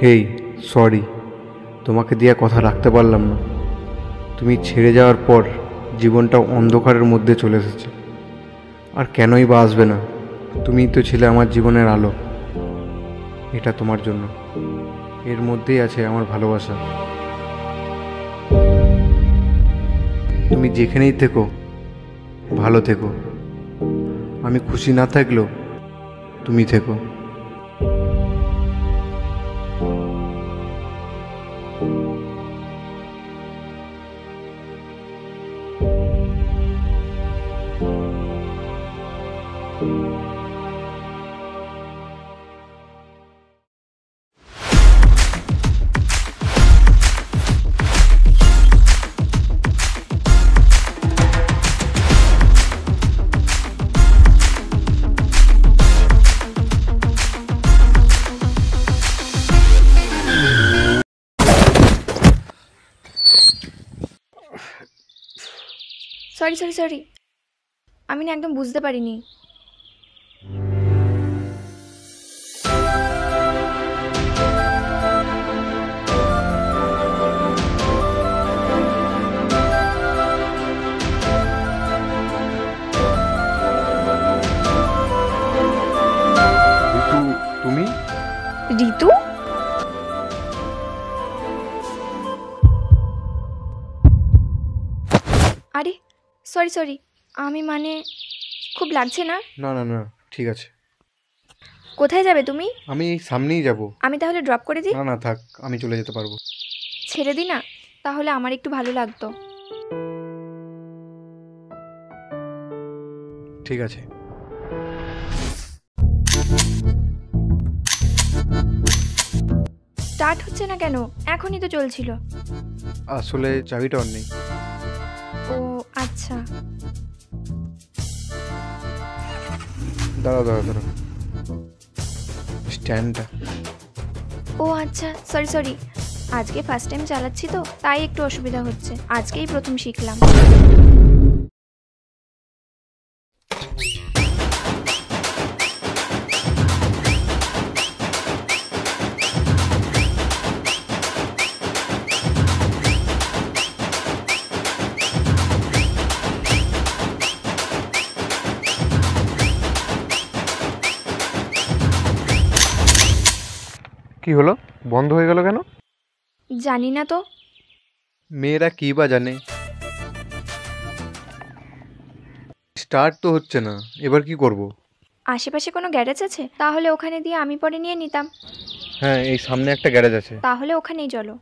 হেই, sorry, তোমাকে দিয়ে কথা রাখতে পারলাম না। তুমি ছেড়ে যাওয়ার পর জীবনটা অন্ধকারের মধ্যে চলে এসেছে। আর কেনই বা আসবে না? তুমিই তো ছিলে আমার জীবনের আলো। এটা তোমার জন্য। এর মধ্যেই আছে আমার ভালোবাসা। তুমি যেখানেই থেকো, ভালো থেকো। আমি খুশি না থাকলেও তুমি থেকো। সরি সরি সরি, আমি না একদম বুঝতে পারিনি। তুমি? ঋতু? আরে সরি সরি, আমি মানে খুব লাগছে না? না না না, ঠিক আছে। কোথায় যাবে তুমি? আমি এই সামনেই যাব। আমি তাহলে ড্রপ করে দিই? না না থাক, আমি চলে যেতে পারবো। ছেড়ে দিই না, তাহলে আমার একটু ভালো লাগতো। ঠিক আছে। স্টার্ট হচ্ছে না কেন? এখনই তো চলছিল। আসলে চাবিটা আর নেই। ও আচ্ছা। দাঁড়াও দাঁড়াও দাঁড়াও, স্ট্যান্ডটা। ও আচ্ছা, সরি সরি, আজকে ফার্স্ট টাইম চালাচ্ছি তো তাই একটু অসুবিধা হচ্ছে। আজকেই প্রথম শিখলাম। কি হলো, বন্ধ হয়ে গেল কেন? জানি না তো। মেয়েরা কি বা জানে। স্টার্ট তো হচ্ছে না, এবার কি করব? আশেপাশে কোনো গ্যারেজ আছে? তাহলে ওখানে দিয়ে আমি পরে নিয়ে নিতাম। হ্যাঁ, এই সামনে একটা গ্যারেজ আছে। তাহলে ওখানেই চলো।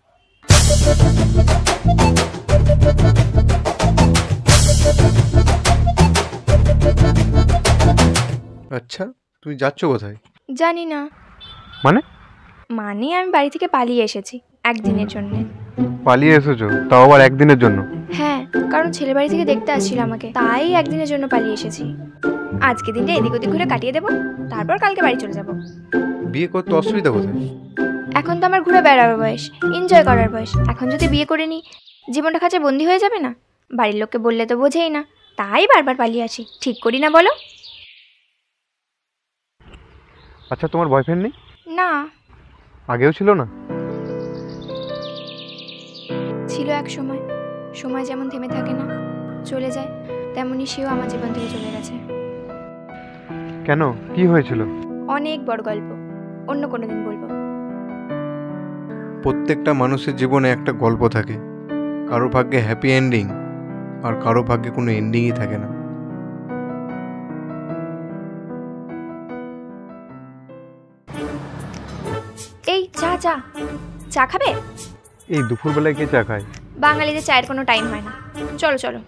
আচ্ছা, তুমি যাচ্ছ কোথায়? জানি না। মানে? মানে আমি বাড়ি থেকে পালিয়ে এসেছি একদিনের জন্য। পালিয়ে এসেছো, তাও আবার একদিনের জন্য? হ্যাঁ, কারণ ছেলে বাড়ি থেকে দেখতে আসছিল আমাকে, তাই একদিনের জন্য পালিয়ে এসেছি। আজকে দিনটা এদিক ওদিক ঘুরে কাটিয়ে দেবো, তারপর কালকে বাড়ি চলে যাব। বিয়ে করতে অসুবিধা কোথায়? এখন তো আমার ঘুরে বেড়াবার বয়স, এনজয় করার বয়স। এখন যদি বিয়ে করে নিই, জীবনটা খাঁচে বন্দি হয়ে যাবে না? বাড়ির লোককে বললে তো বোঝেই না, তাই বারবার পালিয়ে আসি। ঠিক করি না বলো? আচ্ছা, তোমার বয়ফ্রেন্ড নেই? না। আগেও ছিল না? ছিল এক সময়। সময় যেমন থেমে থাকে না, চলে যায়, তেমনি সেও আমার জীবন থেকে চলে গেছে। কেন, কি হয়েছিল? অনেক বড় গল্প, অন্য কোনো দিন বলবো। প্রত্যেকটা মানুষের জীবনে একটা গল্প থাকে। কারো ভাগ্যে হ্যাপি এন্ডিং, আর কারো ভাগ্যে কোনো এন্ডিংই থাকে না। এই চা চা, চা খাবে? এই দুপুরবেলায় কে চা খায়? বাঙালিদের চায়ের কোনো টাইম হয় না। চলো চলো।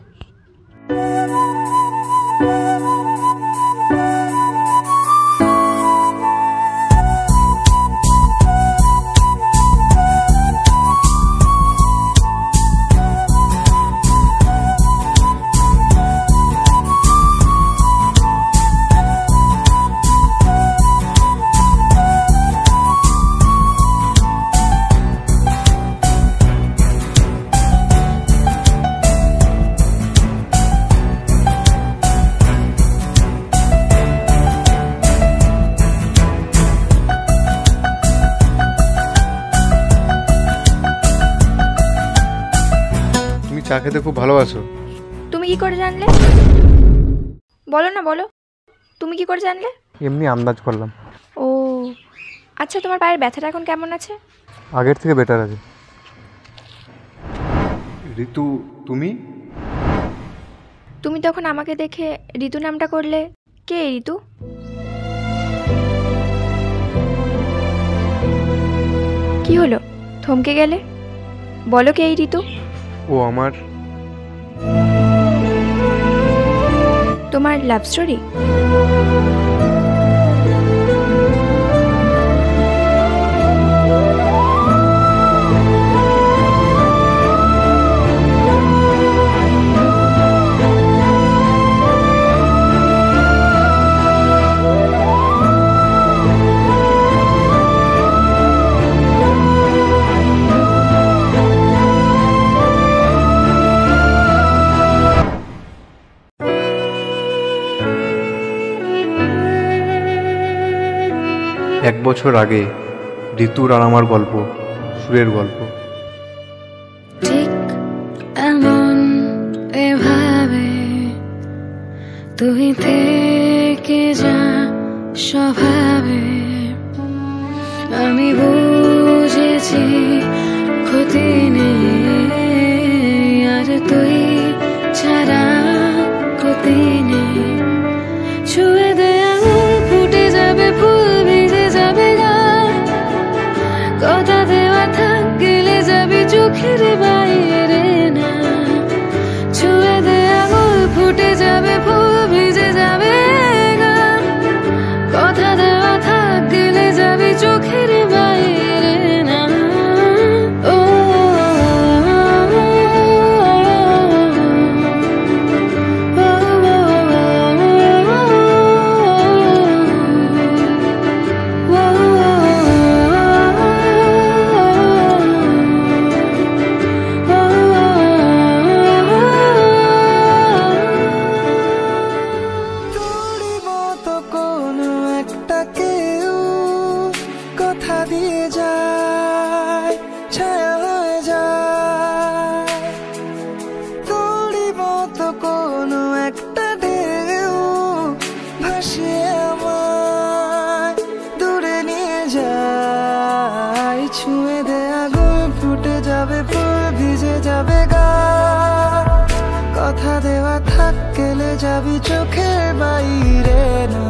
চা খেতে খুব ভালোবাসো। তুমি কি করে জানলে? বলো না, বলো, তুমি কি করে জানলে? এমনি আন্দাজ করলাম। ও আচ্ছা, তোমার পায়ের ব্যথাটা এখন কেমন আছে? আগের থেকে বেটার আছে। ঋতু, তুমি? তুমি তখন আমাকে দেখে ঋতু নামটা করলে। কে এই ঋতু? কি হলো, থমকে গেলে? বলো কে এই ঋতু? ও আমার তোমার লাভ স্টোরি? এক বছর আগে ঋতুর আর আমার গল্প, সুরের গল্প। ঠিক এমন এভাবে তুই থেকে যা স্বভাবে, আমি বুঝেছি ক্ষতি নেই, আর তুই ছাড়া ক্ষতি নেই। ছুঁয়ে দে আঙুল, ফুটে যাবে ফুল, ভিজে যাবে গান, কথা দেওয়া থাক, গেলে যাবি চোখের বাইরে না। ছুঁয়ে দে আঙুল, ফুটে যাবে ফুল, ভিজে যাবে গান, কথা দেওয়া থাক, গেলে যাবি চোখের বাইরে না। ও কথা দেওয়া থাক, গেলে যাবি চোখের বাইরে না।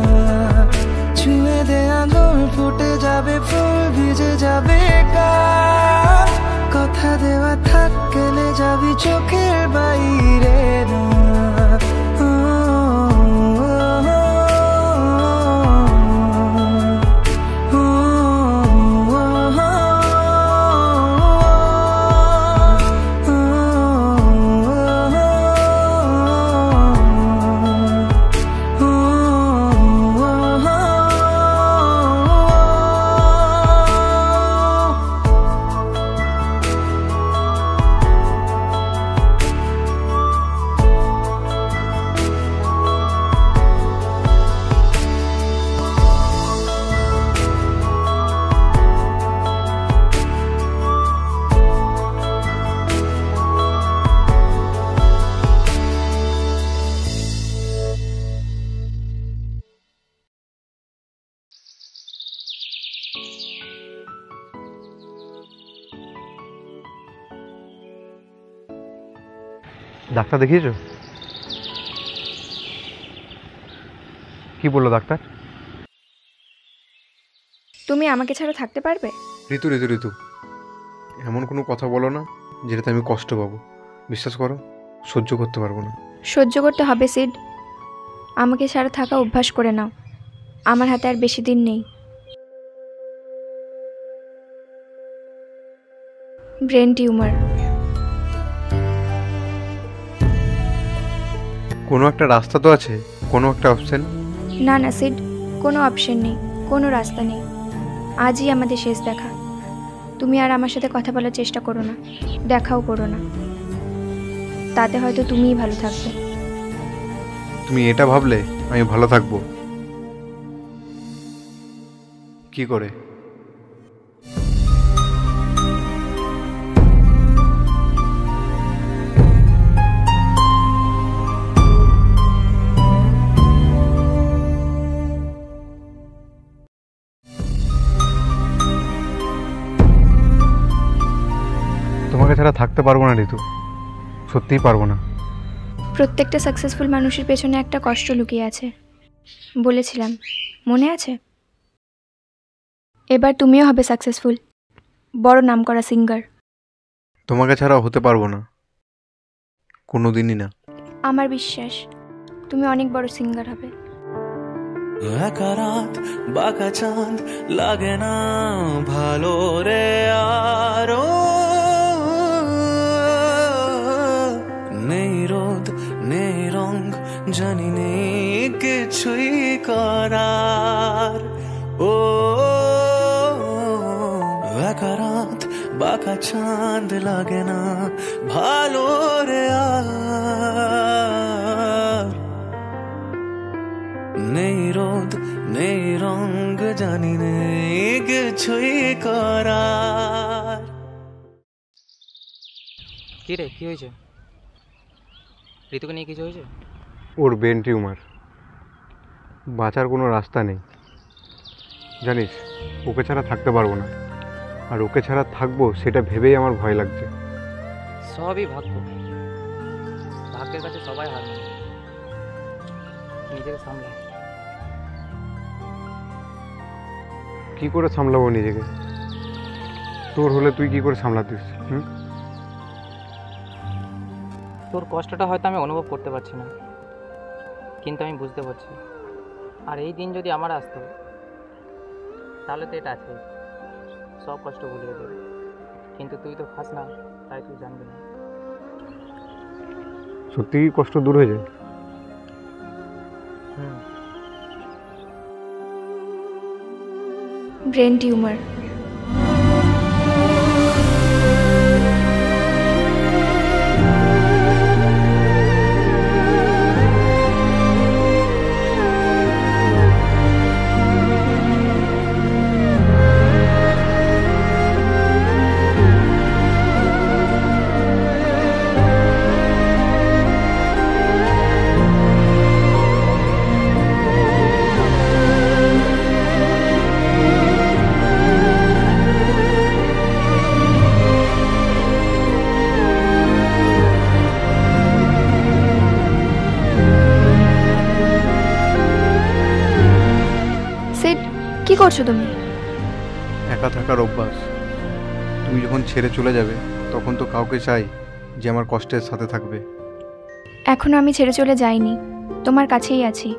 ছুঁয়ে দে আঙুল, ফুটে যাবে ফুল, ভিজে যাবে গান, কথা দেওয়া থাক, গেলে যাবি চোখের বাইরে না। ডাক্তার দেখিয়েছো? কি বললো ডাক্তার? তুমি আমাকে ছাড়া থাকতে পারবে? ঋতু ঋতু ঋতু, এমন কোনো কথা বলো না যেটাতে আমি কষ্ট পাবো। বিশ্বাস করো, সহ্য করতে পারবো না। সহ্য করতে হবে সিড। আমাকে ছাড়া থাকা অভ্যাস করে নাও। আমার হাতে আর বেশি দিন নেই। Brain tumour. কোনো একটা রাস্তা তো আছে, কোনো একটা অপশন? না না সিড, কোনো অপশন নেই, কোনো রাস্তা নেই। আজই আমাদের শেষ দেখা। তুমি আর আমার সাথে কথা বলার চেষ্টা করো না, দেখাও করো না। তাতে হয়তো তুমিই ভালো থাকবে। তুমি এটা ভাবলে আমি ভালো থাকবো? কি করে? তোমাকে ছাড়া থাকতে পারবো না ঋতু, সত্যিই পারবো না। প্রত্যেকটা সাকসেসফুল মানুষের পেছনে একটা কষ্ট লুকিয়ে আছে, বলেছিলাম, মনে আছে? এবার তুমিও হবে সাকসেসফুল, বড় নামকরা সিঙ্গার। তোমাকে ছাড়া হতে পারবো না, কোনোদিনই না। আমার বিশ্বাস তুমি অনেক বড় সিঙ্গার হবে। একা রাত বাঁকা চাঁদ লাগে না ভালো রে আরো, নেই রোদ নেই রং জানি নেই কিছুই করার। ও একা রাত বাঁকা চাঁদ লাগে না ভালো রে আর, নেই রোদ নেই রং জানি নেই কিছুই করার। কি রে, কি হয়েছে? ঋতুকে নিয়ে কিছু হয়েছে? ওর ব্রেন টিউমার, বাঁচার কোনো রাস্তা নেই। জানিস, ওকে ছাড়া থাকতে পারবো না, আর ওকে ছাড়া থাকবো সেটা ভেবেই আমার ভয় লাগছে। সবই ভাগ্য, ভাগ্যের কাছে সবাই হার মানে। নিজেকে সামলা। কি করে সামলাবো নিজেকে? তোর হলে তুই কি করে সামলাতিস? তোর কষ্টটা হয়তো আমি অনুভব করতে পারছি না, কিন্তু আমি বুঝতে পারছি। আর এই দিন যদি আমার আসতো তাহলে তো এটা আছে, সব কষ্ট ভুলিয়ে দেবে। কিন্তু তুই তো খাস না, তাই তুই জানবি না। সত্যি কি কষ্ট দূর হয়ে যায়? Brain tumour. কি করছো তুমি? একা থাকার অভ্যাস। তুই যখন ছেড়ে চলে যাবে তখন তো কাউকে চাই যে আমার কষ্টের সাথে থাকবে। এখনো আমি ছেড়ে চলে যাইনি, তোমার কাছেই আছি।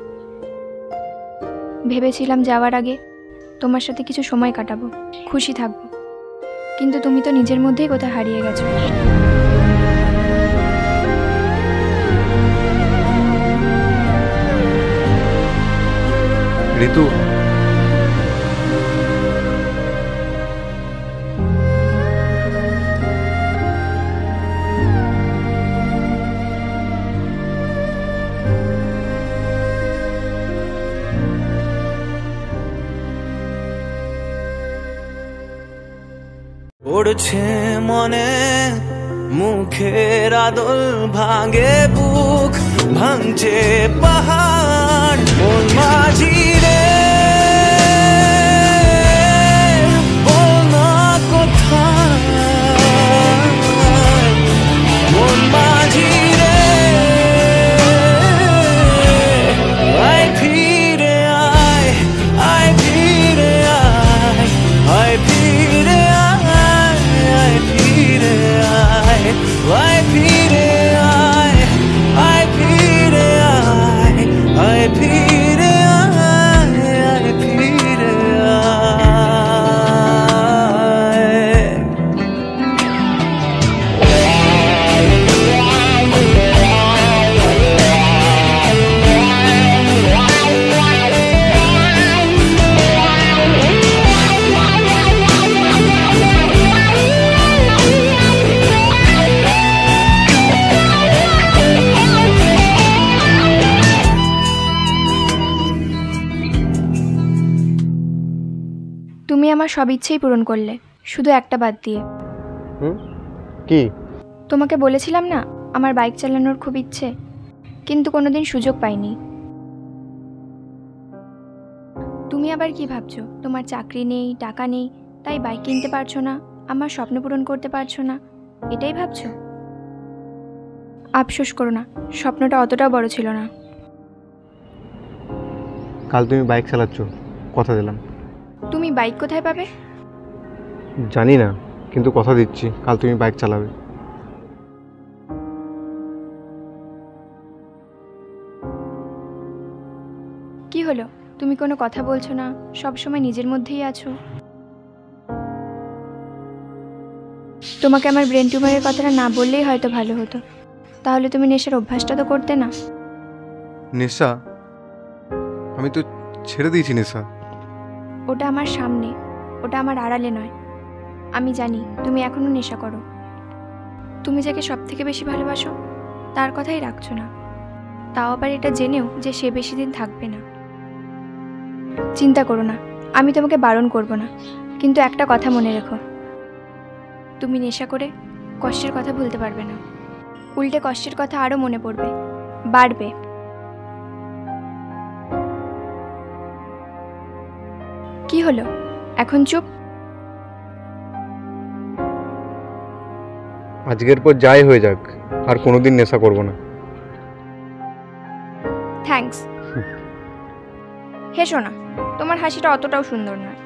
ভেবেছিলাম যাওয়ার আগে তোমার সাথে কিছু সময় কাটাবো, খুশি থাকবো, কিন্তু তুমি তো নিজের মধ্যেই কোথায় হারিয়ে গেছো। ঋতু, পড়ছে মনে মুখের আদল, ভাঙে বুক ভাঙছে পাহাড়, মন মাঝি রে বল না কোথায়, মন মাঝি রে আয় ফিরে আয়, আয় ফিরে আয়, আয় ফিরে আয়, আয় ফিরে আয়, আয় ফিরে আয়, আয় ফিরে আয়, আয় ফিরে আয়, আয় ফিরে আয়। তুমি আমার সব ইচ্ছেই পূরণ করলে, শুধু একটা বাদ দিয়ে। কি? তোমাকে বলেছিলাম না আমার বাইক চালানোর খুব ইচ্ছে, কিন্তু কোনোদিন সুযোগ পাইনি। তুমি আবার কি ভাবছো তোমার চাকরি নেই, টাকা নেই, তাই বাইক কিনতে পারছো না, আমার স্বপ্ন পূরণ করতে পারছো না? এটাই ভাবছো? আফসোস করো না, স্বপ্নটা অতটাও বড় ছিল না। কাল তুমি বাইক চালাচ্ছ, কথা দিলাম। তুমি বাইক কোথায় পাবে? জানি না, কিন্তু কথা দিচ্ছি কাল তুমি বাইক চালাবে। কি হলো, তুমি কোনো কথা বলছো না, সব সময় নিজের মধ্যেই আছো। তোমাকে আমার ব্রেন টিউমারের কথাটা না বললেই হয়তো ভালো হতো, তাহলে তুমি নেশার অভ্যাসটা তো করতে না। নেশা? আমি তো ছেড়ে দিয়েছি নেশা। ওটা আমার সামনে, ওটা আমার আড়ালে নয়। আমি জানি তুমি এখনো নেশা করো। তুমি যাকে সব থেকে বেশি ভালোবাসো তার কথাই রাখছো না, তাও আবার এটা জেনেও যে সে বেশি দিন থাকবে না। চিন্তা করো না, আমি তোমাকে বারণ করব না, কিন্তু একটা কথা মনে রেখো, তুমি নেশা করে কষ্টের কথা ভুলতে পারবে না, উল্টে কষ্টের কথা আরও মনে পড়বে, বাড়বে। কি হলো, এখন চুপ? আজকের পর যাই হয়ে যাক, আর কোনোদিন নেশা করব না। থ্যাঙ্কস। হেসো না, তোমার হাসিটা অতটাও সুন্দর নয়।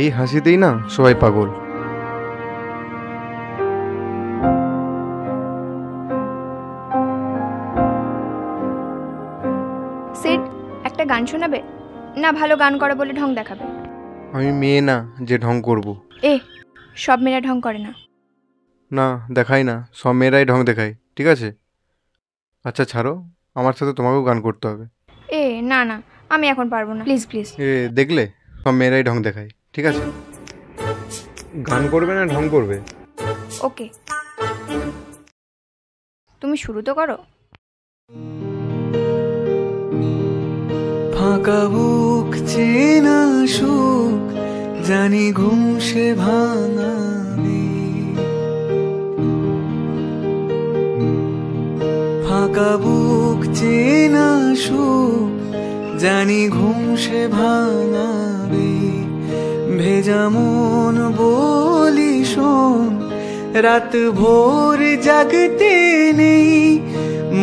এই হাসিতেই না সবাই পাগল। সিড, একটা গান শোনাবে? না ভালো গান করে বলে ঢং দেখাবে? আমি মেয়ে না যে ঢং করব। এ, সব মেয়েরা ঢং করে না। না, দেখাই না, সব মেয়েরাই ঢং দেখায়, ঠিক আছে? আচ্ছা ছাড়ো, আমার সাথে তোমাকেও গান করতে হবে। এ না না, আমি এখন পারবো না, প্লিজ প্লিজ। এ দেখলে, সব মেয়েরাই ঢং দেখায়, ঠিক আছে? গান করবে না ঢং করবে? ওকে, তুমি শুরু তো করো। ফাঁকা বুক চেনা সুখ জানি ঘুম সে ভাঙাবে, ফাঁকা বুক চেনা সুখ জানি ঘুম সে ভাঙাবে, ভেজা মন বলি শোন রাত ভোর জাগতে নেই,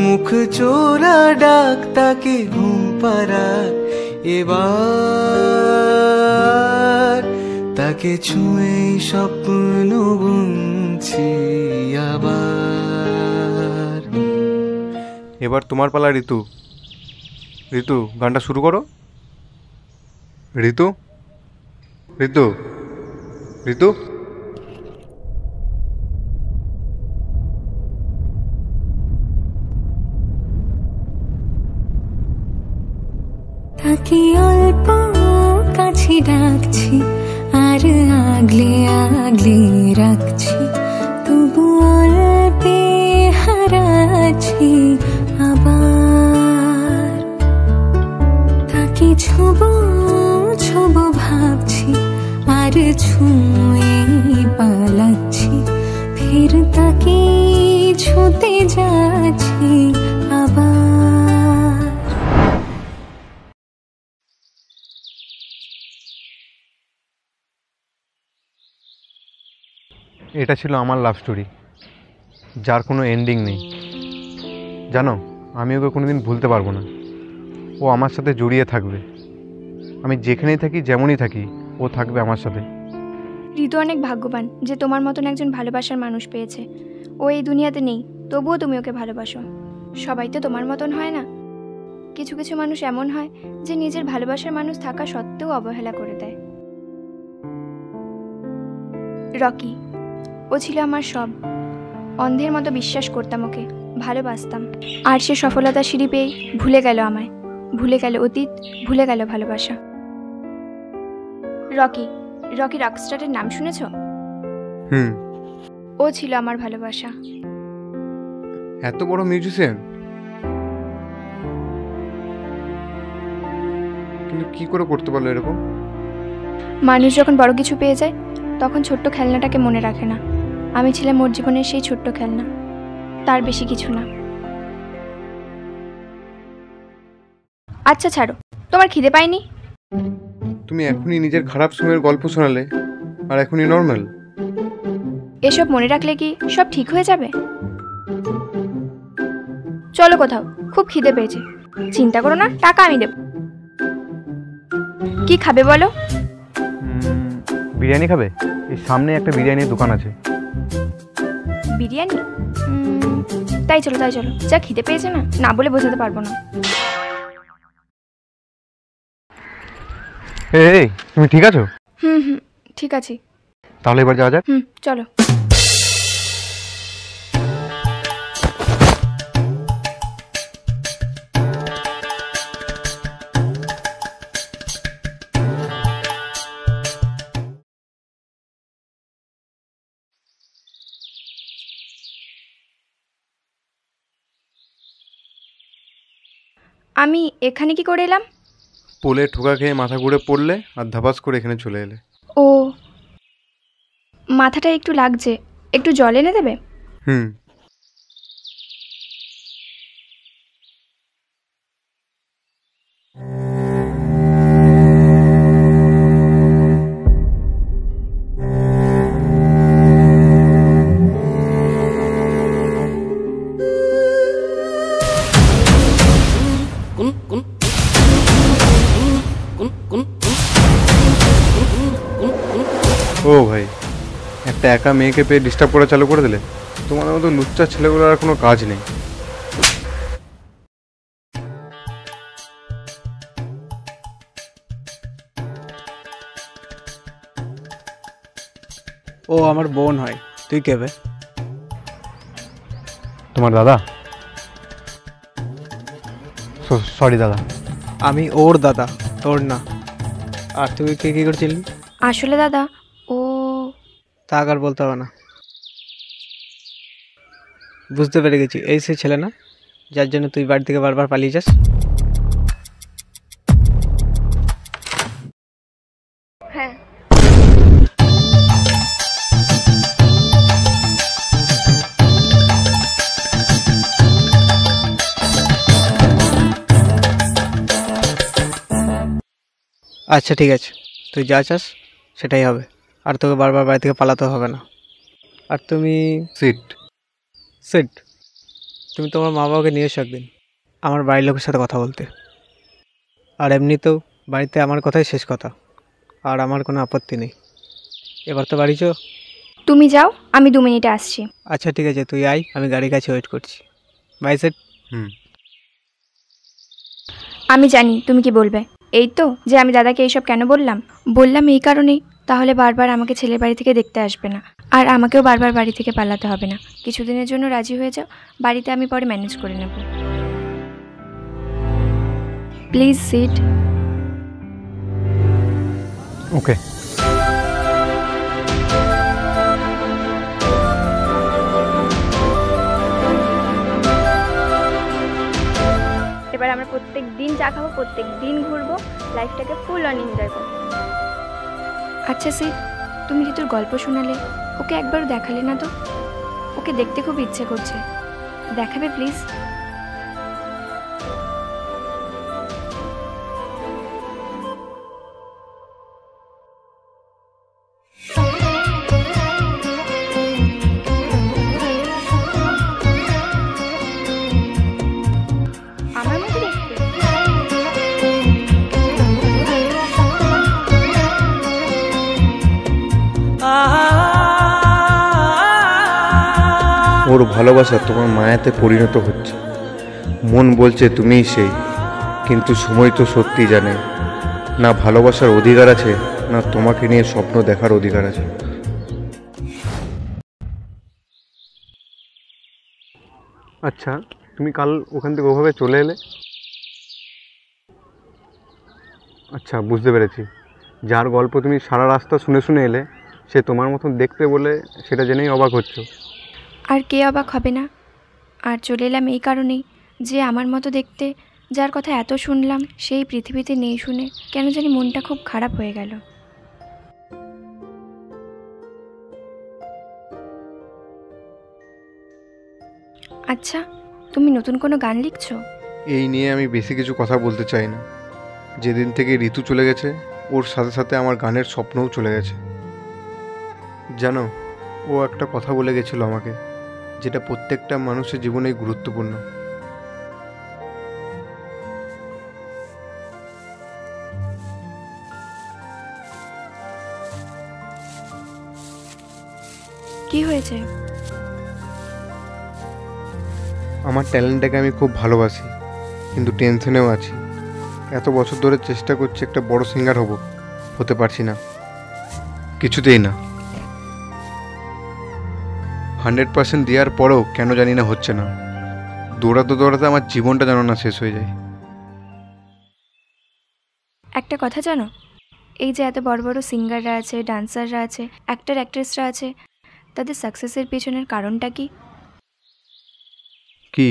মুখ চোরা ডাক তাকে ঘুম পাড়াক এবার, তাকে ছুঁয়ে স্বপ্ন বুনছি আবার। এবার তোমার পালা ঋতু। ঋতু, গানটা শুরু করো। ঋতু, ঋতু, ঋতু। তাকে অল্প কাছে ডাকছি আর আগলে আগলে রাখছি, তবু অল্পে হারাচ্ছি আবার। তাকে ছোবো ছোবো ভাবছি আর ছুঁয়ে পালাচ্ছি, ফের তাকে ছুঁতে যাচ্ছি আবার। এটা ছিল আমার লাভ স্টোরি, যার কোনো এন্ডিং নেই। জানো, আমি ওকে কোনোদিন ভুলতে পারবো না। ও আমার সাথে জড়িয়ে থাকবে। আমি যেখানেই থাকি, যেমনই থাকি, ও থাকবে আমার সাথে। ঋতু অনেক ভাগ্যবান যে তোমার মতন একজন ভালোবাসার মানুষ পেয়েছে। ও এই দুনিয়াতে নেই, তবুও তুমি ওকে ভালোবাসো। সবাই তো তোমার মতন হয় না, কিছু কিছু মানুষ এমন হয় যে নিজের ভালোবাসার মানুষ থাকা সত্ত্বেও অবহেলা করে দেয়। রকি, ও ছিল আমার সব। অন্ধের মতো বিশ্বাস করতাম ওকে, ভালোবাসতাম। আর সে সফলতার সিঁড়ি পেয়েই ভুলে গেল আমায়, ভুলে গেল অতীত, ভুলে গেল ভালোবাসা। রকি, রকি রকস্টারের নাম শুনেছ? ও ছিল আমার ভালোবাসা। এত বড় মিউজিশিয়ান, কিন্তু কি করে করতে পারলো এরকম? মানুষ যখন বড় কিছু পেয়ে যায় তখন ছোট্ট খেলনাটাকে মনে রাখে না। আমি ছিলাম ওর জীবনের সেই ছোট্ট খেলনা, তার বেশি কিছু না। আচ্ছা ছাড়ো, তোমার খিদে পায়নি? তুমি এখনই নিজের খারাপ সময়ের গল্প শোনালে, আর এখনই নর্মাল। এসব মনে রাখলে কি সব ঠিক হয়ে যাবে? চলো কোথাও, খুব খিদে পেয়েছে। চিন্তা করো না, টাকা আমি দেব। কি খাবে বলো? বিরিয়ানি খাবে? এই সামনে একটা বিরিয়ানির দোকান আছে। বিরিয়ানি? তাই চলো তাই চলো, যা খিদে পেয়েছে না, না বলে বোঝাতে পারবো না। এই তুমি ঠিক আছো? হুম, ঠিক আছে। তাহলে এবার যাওয়া যাক। চলো। আমি এখানে কি করে এলাম? পোলে ঠোকা খেয়ে মাথা ঘুরে পড়লে আর ধাপাস করে এখানে চলে এলে। ও, মাথাটা একটু লাগছে, একটু জল এনে দেবে? হুম। ও ভাই, একটা একা মেয়েকে পেয়ে ডিস্টার্ব করা চালু করে দিলে। তোমাদের মতো লুচ্চা ছেলেগুলোর আর কোনো কাজ নেই। ও আমার বোন হয়। তুই কে বে? তোমার দাদা? সরি দাদা। আমি ওর দাদা, তোর না। আর তুই কে কী করছিলি? আসলে দাদা, ও তা আর বলতে হবে না, বুঝতে পেরে গেছি। এই সে ছেলে না যার জন্য তুই বাড়ি থেকে বারবার পালিয়ে যাস? হ্যাঁ। আচ্ছা ঠিক আছে, তুই যা চাস সেটাই হবে। আর তোকে বারবার বাড়ি থেকে পালাতে হবে না। আর তুমি সিট। তুমি তোমার মা বাবাকে নিয়ে এসো একদিন আমার বাড়ির লোকের সাথে কথা বলতে। আর এমনিতেও বাড়িতে আমার কথাই শেষ কথা, আর আমার কোনো আপত্তি নেই। এবার তো বাড়ি চো। তুমি যাও, আমি 2 মিনিটে আসছি। আচ্ছা ঠিক আছে, তুই আয়, আমি গাড়ির কাছে ওয়েট করছি। বাই সেট। হুম। আমি জানি তুমি কি বলবে। এই তো যে আমি দাদাকে এইসব কেন বললাম এই কারণেই। তাহলে বারবার আমাকে ছেলের বাড়ি থেকে দেখতে আসবে না, আর আমাকেও বারবার বাড়ি থেকে পালাতে হবে না। কিছুদিনের জন্য রাজি হয়ে যাও, বাড়িতে আমি পরে ম্যানেজ করে নেব। Please sit. ওকে। এবার আমরা প্রত্যেক দিন চা খাবো, প্রত্যেক দিন ঘুরবো, লাইফটাকে ফুল অন এনজয় করবো। আচ্ছা সিট, তুমি কি তোর গল্প শোনালে, ওকে একবারও দেখালে না তো? ওকে দেখতে খুব ইচ্ছে করছে, দেখাবে প্লিজ? আমার মতো দেখতে? ওর ভালোবাসা তোমার মায়াতে পরিণত হচ্ছে। মন বলছে তুমিই সেই, কিন্তু সময় তো সত্যি জানে না ভালোবাসার অধিকার আছে, না তোমাকে নিয়ে স্বপ্ন দেখার অধিকার আছে। আচ্ছা, তুমি কাল ওখান থেকে ওভাবে চলে এলে? আচ্ছা, বুঝতে পেরেছি। যার গল্প তুমি সারা রাস্তা শুনে শুনে এলে, সে তোমার মতন দেখতে বলে সেটা জেনেই অবাক হচ্ছ। আর কে অবাক হবে না? আর চলে এলাম এই কারণেই যে আমার মতো দেখতে যার কথা এত শুনলাম সেই পৃথিবীতে নেই শুনে কেন জানি মনটা খুব খারাপ হয়ে গেল। আচ্ছা, তুমি নতুন কোনো গান লিখছো? এই নিয়ে আমি বেশি কিছু কথা বলতে চাই না। যেদিন থেকে ঋতু চলে গেছে, ওর সাথে সাথে আমার গানের স্বপ্নও চলে গেছে। জানো, ও একটা কথা বলে গেছিল আমাকে, যেটা প্রত্যেকটা মানুষের জীবনেই গুরুত্বপূর্ণ। কি হয়েছে? আমার ট্যালেন্টটাকে আমি খুব ভালোবাসি, কিন্তু টেনশনেও আছি। এত বছর ধরে চেষ্টা করছি একটা বড় সিঙ্গার হতে পারছি না, কিছুতেই না। 100% দেওয়ার পরেও কেন জানি না হচ্ছে না। দৌড়াতে দৌড়াতে আমার জীবনটা যেন না শেষ হয়ে যায়। একটা কথা জানো, এই যে এত বড় বড় সিঙ্গাররা আছে, ডান্সাররা আছে, অ্যাক্টর অ্যাক্ট্রেসরা আছে, তাদের সাকসেসের পেছনের কারণটা কি? কি?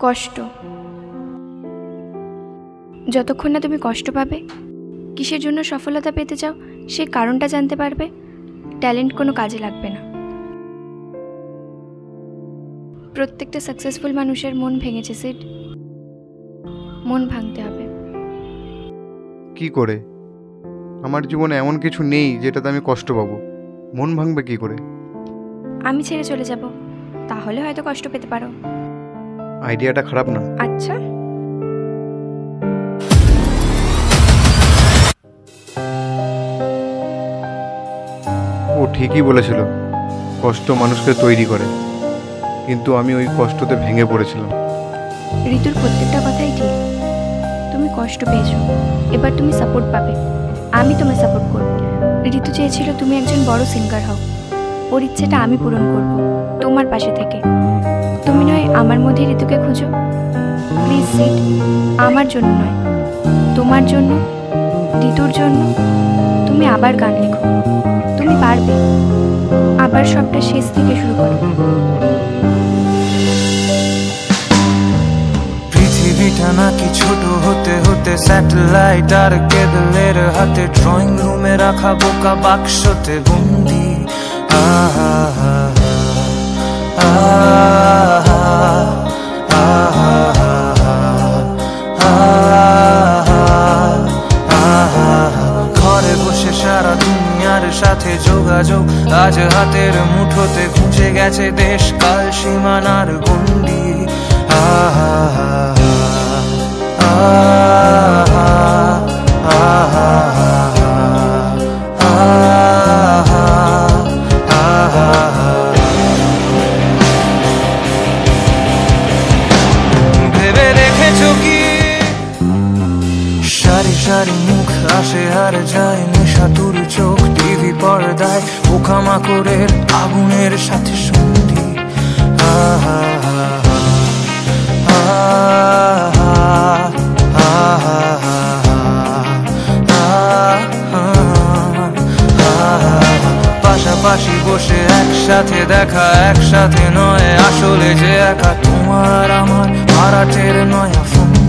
কষ্ট। যতক্ষণ না তুমি কষ্ট পাবে, কিসের জন্য সফলতা পেতে চাও সেই কারণটা জানতে পারবে, ট্যালেন্ট কোনো কাজে লাগবে না। প্রত্যেকটা সাকসেসফুল মানুষের মন ভেঙেছে সিড, মন ভাঙতে হবে। কি করে? আমার জীবনে এমন কিছু নেই যেটাতে আমি কষ্ট পাবো, মন ভাঙবে কি করে? আমি ছেড়ে চলে যাব, তাহলে হয়তো কষ্ট পেতে পারো। আইডিয়াটা খারাপ না। আচ্ছা, ও ঠিকই বলেছিল, কষ্ট মানুষকে তৈরি করে, কিন্তু আমি ওই কষ্টতে ভেঙে পড়েছিলাম। ঋতুর প্রত্যেকটা কথাই ঠিক। তুমি কষ্ট পেয়েছো, এবার তুমি সাপোর্ট পাবে, আমি তোমায় সাপোর্ট করব। ঋতু চেয়েছিল তুমি একজন বড় সিঙ্গার হও, ওর ইচ্ছেটা আমি পূরণ করব তোমার পাশে থেকে। তুমি নয় আমার মধ্যে ঋতুকে খুঁজো। প্লিজ সিড, আমার জন্য নয়, তোমার জন্য, ঋতুর জন্য তুমি আবার গান লেখো। তুমি পারবে, আবার সবটা শেষ থেকে শুরু করো। পৃথিবীটা নাকি ছোট হতে হতে স্যাটেলাইট আর কেবলের হাতে, ড্রয়িং রুমে রাখা বোকা বাক্সতে বন্দি। আহা আহা ঘরে বসে সারা দুনিয়ার সাথে যোগাযোগ, আজ হাতের মুঠোতে ঘুচে গেছে দেশ কাল সীমানার গন্ডি। আহা ভেবে দেখেছো কি সারি সারি মুখ আসে আর যায়, নেশাতুর চোখ টিভি পর্দায় পোকামাকড়ের আগুনের সাথে সন্ধি। আহা পাশাপাশি বসে একসাথে দেখা, একসাথে নয় আসলে যে একা, তোমার আমার ভাড়াটের নয়া ফন্দি।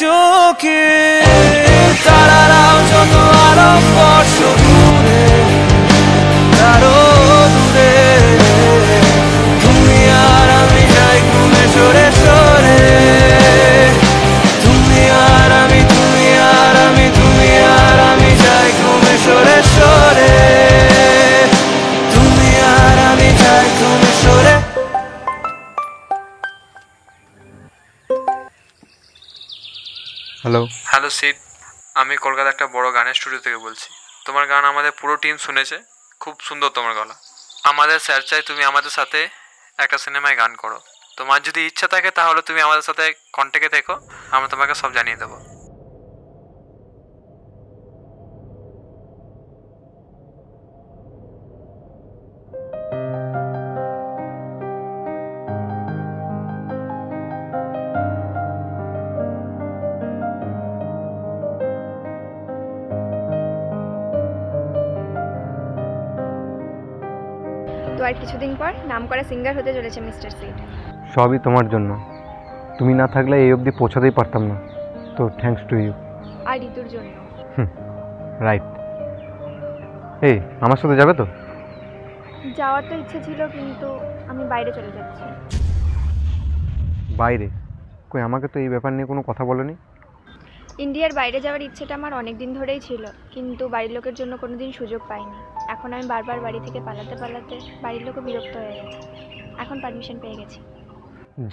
চোখে তারারাও যত আরো বর্ষ দূরে, আরো দূরে, তুমি আর আমি যাই ঘুমে সরে সরে, তুমি আর আমি, তুমি আর আমি, তুমি আর আমি যাই ঘুমে সরে সরে, তুমি আর আমি যাই ঘুমে সরে। হ্যালো। হ্যালো সিড, আমি কলকাতা একটা বড় গানের স্টুডিও থেকে বলছি। তোমার গান আমাদের পুরো টিম শুনেছে, খুব সুন্দর তোমার গলা। আমাদের স্যার চাই তুমি আমাদের সাথে একটা সিনেমায় গান করো। তোমার যদি ইচ্ছা থাকে তাহলে তুমি আমাদের সাথে কন্ট্যাক্টে থেকো, আমরা তোমাকে সব জানিয়ে দেবো। তো আর কিছুদিন পর নামকরা সিঙ্গার হতে চলেছে মিস্টার সিড। সবই তোমার জন্য। তুমি না থাকলে এই অবধি পৌঁছাতেই পারতাম না, তো থ্যাঙ্কস টু ইউ। আর ঋতুর জন্য। রাইট। এই আমার সাথে যাবে তো? যাওয়ার তো ইচ্ছে ছিল, কিন্তু আমি বাইরে চলে যাচ্ছি। বাইরে? কই, আমাকে তো এই ব্যাপার নিয়ে কোনো কথা বলোনি। ইন্ডিয়ার বাইরে যাওয়ার ইচ্ছেটা আমার অনেক দিন ধরেই ছিল, কিন্তু বাড়ির লোকের জন্য কোনো দিন সুযোগ পাইনি। এখন আমি বারবার বাড়ি থেকে পালাতে পালাতে বাড়ির লোকও বিরক্ত হয়ে গেছে। এখন পারমিশন পেয়ে গেছি।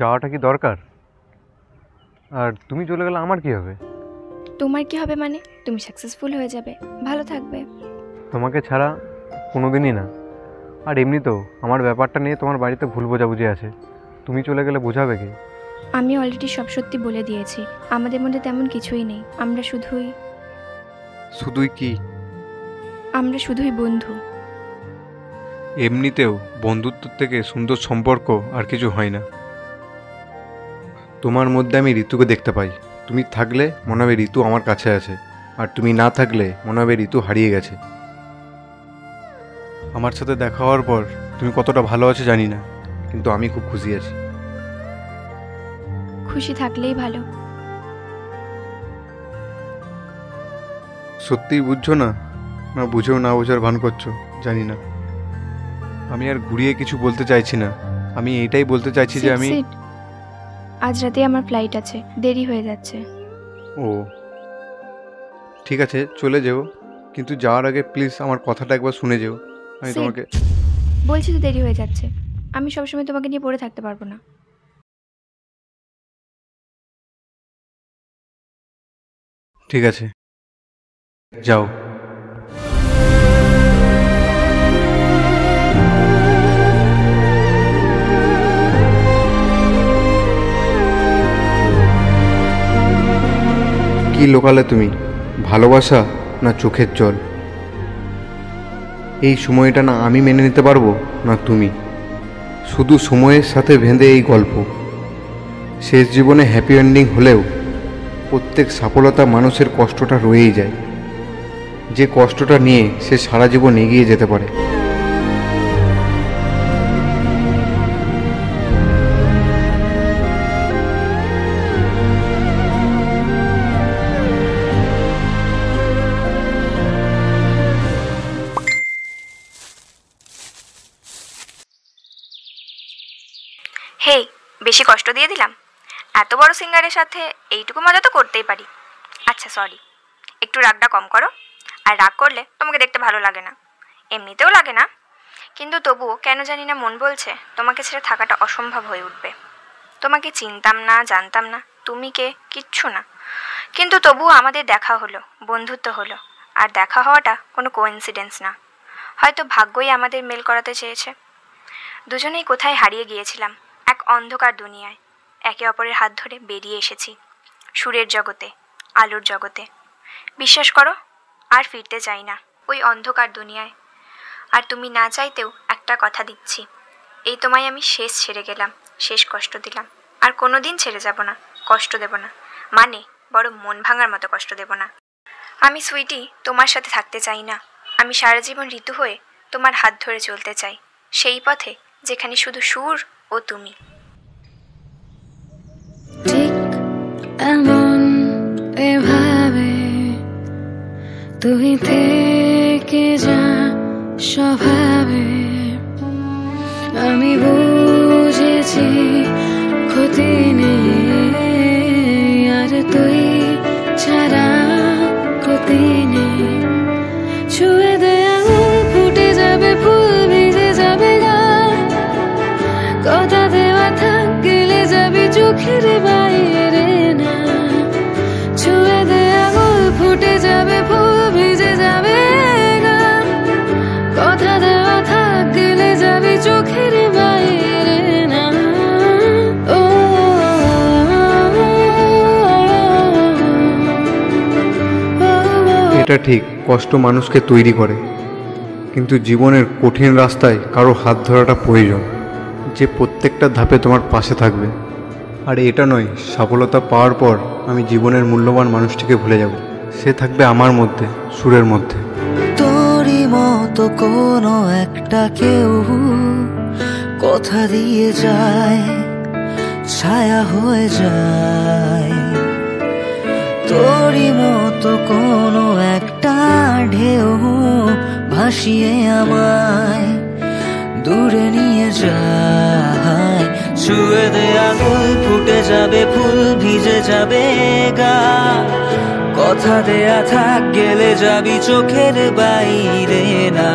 যাওয়াটা কি দরকার? আর তুমি চলে গেলে আমার কি হবে? তোমার কি হবে মানে? তুমি সাকসেসফুল হয়ে যাবে, ভালো থাকবে। তোমাকে ছাড়া কোনো দিনই না। আর এমনিতেও আমার ব্যাপারটা নিয়ে তোমার বাড়িতে ভুল বোঝাবুঝি আছে। তুমি চলে গেলে বোঝাবে কি? আমি অলরেডি সব সত্যি বলে দিয়েছি। আমাদের মধ্যে তেমন কিছুই নেই। আমরা শুধুই কি? আমরা শুধুই বন্ধু। এমনিতেও বন্ধুত্ব থেকে সুন্দর সম্পর্ক আর কিছু হয় না। তোমার মধ্যে আমি ঋতুকে দেখতে পাই। তুমি থাকলে মনে হবে ঋতু আমার কাছে আছে, আর তুমি না থাকলে মনে হবে ঋতু হারিয়ে গেছে। আমার সাথে দেখা হওয়ার পর তুমি কতটা ভালো আছো জানি না, কিন্তু আমি খুব খুশি আছি। খুশি থাকলেই ভালো। সত্যিই বুঝছো না, না বুঝেও না বোঝার ভান করছো জানি না। আমি আর ঘুরিয়ে কিছু বলতে চাইছি না। আমি এইটাই বলতে চাইছি যে আমি আজ রাতে আমার ফ্লাইট আছে, দেরি হয়ে যাচ্ছে। ও ঠিক আছে, চলে যেও, কিন্তু যাওয়ার আগে প্লিজ আমার কথাটা একবার শুনে যেও। আমি তোমাকে বলছি তো দেরি হয়ে যাচ্ছে। আমি সবসময় তোমাকে নিয়ে পড়ে থাকতে পারবো না। ঠিক আছে, যাও। কি লোকালে তুমি? ভালোবাসা না চোখের জল? এই সময়টা না আমি মেনে নিতে পারবো না তুমি। শুধু সময়ের সাথে ভেঁধে এই গল্প। শেষ জীবনে হ্যাপি এন্ডিং হলেও প্রত্যেক সফলতা মানুষের কষ্টটা রয়েই যায়, যে কষ্টটা নিয়ে সে সারা জীবন এগিয়ে যেতে পারে। হেই, বেশি কষ্ট দিয়ে দিলাম? এত বড় সিঙ্গারের সাথে এইটুকু মজা তো করতেই পারি। আচ্ছা সরি, একটু রাগটা কম করো। আর রাগ করলে তোমাকে দেখতে ভালো লাগে না, এমনিতেও লাগে না, কিন্তু তবুও কেন জানি না মন বলছে তোমাকে ছেড়ে থাকাটা অসম্ভব হয়ে উঠবে। তোমাকে চিনতাম না, জানতাম না, তুমি কে কিচ্ছু না, কিন্তু তবুও আমাদের দেখা হলো, বন্ধুত্ব হলো। আর দেখা হওয়াটা কোনো কোইন্সিডেন্স না, হয়তো ভাগ্যই আমাদের মেল করাতে চেয়েছে। দুজনেই কোথায় হারিয়ে গিয়েছিলাম এক অন্ধকার দুনিয়ায়, একে অপরের হাত ধরে বেরিয়ে এসেছি সুরের জগতে, আলোর জগতে। বিশ্বাস করো, আর ফিরতে চাই না ওই অন্ধকার দুনিয়ায়। আর তুমি না চাইতেও একটা কথা দিচ্ছি, এই তোমায় আমি শেষ ছেড়ে গেলাম, শেষ কষ্ট দিলাম। আর কোনো দিন ছেড়ে যাব না, কষ্ট দেব না, মানে বড় মন ভাঙার মতো কষ্ট দেব না। আমি সুইটি তোমার সাথে থাকতে চাই না। আমি সারা জীবন ঋতু হয়ে তোমার হাত ধরে চলতে চাই, সেই পথে যেখানে শুধু সুর ও তুমি। ঠিক এমন এভাবে তুই থেকে যা স্বভাবে, আমি বুঝেছি ক্ষতি নেই, আর তুই ছাড়া ক্ষতি নেই। ছুঁয়ে দে আঙুল, ফুটে যাবে ফুল, ভিজে যাবে গান, কথা দেওয়া থাক, গেলে যাবি চোখের বাইরে না। এটা ঠিক, কষ্ট মানুষকে তৈরি করে, কিন্তু জীবনের কঠিন রাস্তায় কারো হাত ধরাটা প্রয়োজন, যে প্রত্যেকটা ধাপে তোমার পাশে থাকবে। আর এটা নয় সফলতা পাওয়ার পর আমি জীবনের মূল্যবান মানুষটিকে ভুলে যাব, সে থাকবে আমার মধ্যে, সুরের মধ্যে। তোরই মতো কোনো একটা কেউ কথা দিয়ে যায়, ছায়া হয়ে যায়। তোরই মতো কোনো একটা ঢেউ ভাসিয়ে আমায় দূরে নিয়ে যায়। ছুঁয়ে দে আঙুল, ফুটে যাবে ফুল, ভিজে যাবে গা। কথা দেয়া থাক, গেলে যাবি চোখের বাইরে না।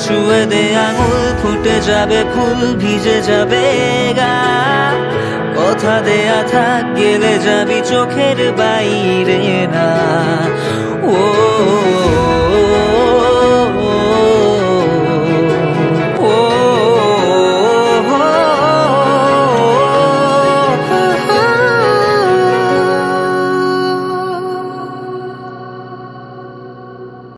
ছুঁয়ে দে আঙুল, ফুটে যাবে ফুল, ভিজে যাবে গা। কথা দেয়া থাক, গেলে যাবি চোখের বাইরে না। ও